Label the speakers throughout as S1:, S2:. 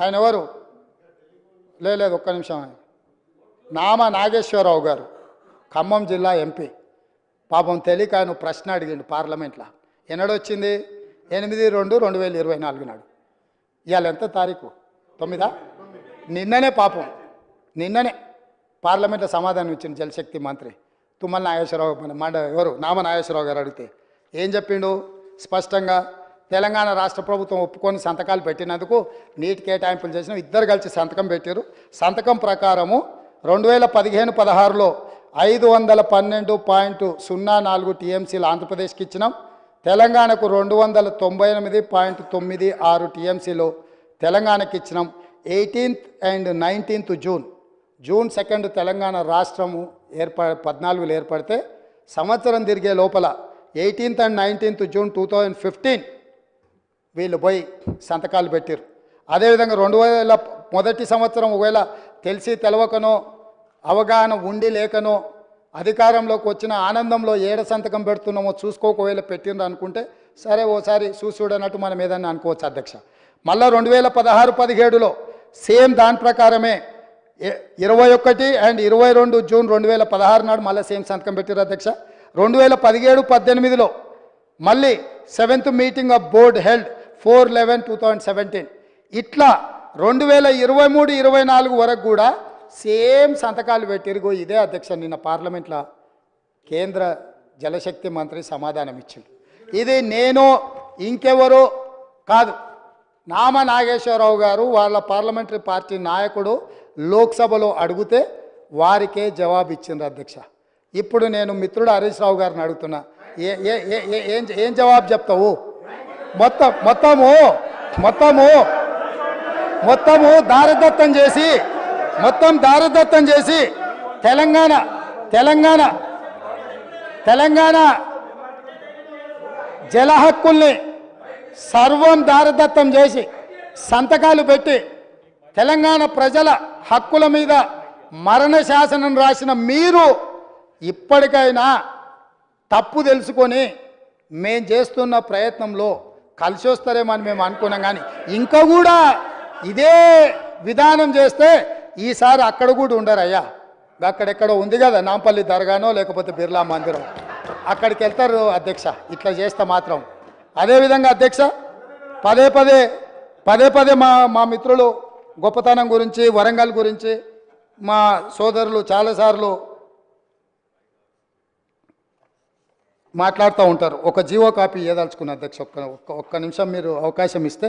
S1: ఆయన ఎవరు? లేదు ఒక్క నిమిషం. నామా నాగేశ్వరరావు గారు, ఖమ్మం జిల్లా ఎంపీ. పాపం తెలియక ఆయన ప్రశ్న అడిగిండు పార్లమెంట్లో. ఎన్నడొచ్చింది? 8/2/2024 నాడు. ఇవాళ ఎంత తారీఖు? 9. నిన్ననే పాపం నిన్ననే పార్లమెంట్లో సమాధానం ఇచ్చింది జలశక్తి మంత్రి తుమ్మల నాగేశ్వరరావు. ఎవరు? నామా నాగేశ్వరరావు గారు అడిగితే ఏం చెప్పిండు? స్పష్టంగా తెలంగాణ రాష్ట్ర ప్రభుత్వం ఒప్పుకొని సంతకాలు పెట్టినందుకు నీటి కేటాయింపులు చేసిన ఇద్దరు కలిసి సంతకం పెట్టారు. సంతకం ప్రకారము 2015-16లో 512.04 టీఎంసీలు ఆంధ్రప్రదేశ్కి ఇచ్చినాం. తెలంగాణకు 298.96 టీఎంసీలు తెలంగాణకి ఇచ్చినాం. 18th and 19th June 2 Telangana రాష్ట్రము 14లో ఏర్పడితే సంవత్సరం తిరిగే లోపల 18th and 19th జూన్ 2015 వీళ్ళు పోయి సంతకాలు పెట్టారు. అదేవిధంగా 2000 మొదటి సంవత్సరం ఒకవేళ తెలిసి తెలవకనో అవగాహన ఉండి లేకనో అధికారంలోకి వచ్చిన ఆనందంలో ఏడ సంతకం పెడుతున్నామో చూసుకోకవేళ పెట్టిండ్రు అనుకుంటే సరే ఓసారి చూడనట్టు మనం ఏదన్నా అనుకోవచ్చు అధ్యక్ష. మళ్ళీ 2016-17లో సేమ్ దాని ప్రకారమే 21 and 22 జూన్ 2016 నాడు మళ్ళీ సేమ్ సంతకం పెట్టారు అధ్యక్ష. 2017-18లో మళ్ళీ 7th meeting of board held 4/11/2017. ఇట్లా 2023-24 వరకు కూడా సేమ్ సంతకాలు పెట్టిరుగో. ఇదే అధ్యక్ష నిన్న పార్లమెంట్లో కేంద్ర జలశక్తి మంత్రి సమాధానం ఇచ్చిండు. ఇది నేను ఇంకెవరో కాదు, నామా నాగేశ్వరరావు గారు వాళ్ళ పార్లమెంటరీ పార్టీ నాయకుడు లోక్సభలో అడిగితే వారికే జవాబు ఇచ్చిండ్రు అధ్యక్ష. ఇప్పుడు నేను మిత్రుడు హరీష్ రావు గారిని అడుగుతున్నా, ఏం జవాబు చెప్తావు? మొత్తము దారదత్తం చేసి తెలంగాణ జల హక్కుల్ని సర్వం దారదత్తం చేసి సంతకాలు పెట్టి తెలంగాణ ప్రజల హక్కుల మీద మరణ శాసనం రాసిన మీరు ఇప్పటికైనా తప్పు తెలుసుకొని మేము చేస్తున్న ప్రయత్నంలో కలిసి వస్తారేమని మేము అనుకున్నాం. కానీ ఇంకా కూడా ఇదే విధానం చేస్తే ఈసారి అక్కడ కూడా ఉండరయ్యా. అక్కడెక్కడో ఉంది కదా నాంపల్లి దర్గానో లేకపోతే బిర్లా మందిరం, అక్కడికి వెళ్తారు అధ్యక్ష ఇట్లా చేస్తే మాత్రం. అదేవిధంగా అధ్యక్ష పదే పదే మా మిత్రులు గొప్పతనం గురించి వరంగల్ గురించి మా సోదరులు చాలాసార్లు మాట్లాడుతూ ఉంటారు. ఒక జీవో కాపీ ఇవ్వదలుచుకున్న అధ్యక్ష. ఒక్క నిమిషం మీరు అవకాశం ఇస్తే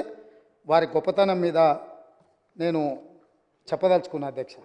S1: వారి గొప్పతనం మీద నేను చెప్పదలుచుకున్నా అధ్యక్ష.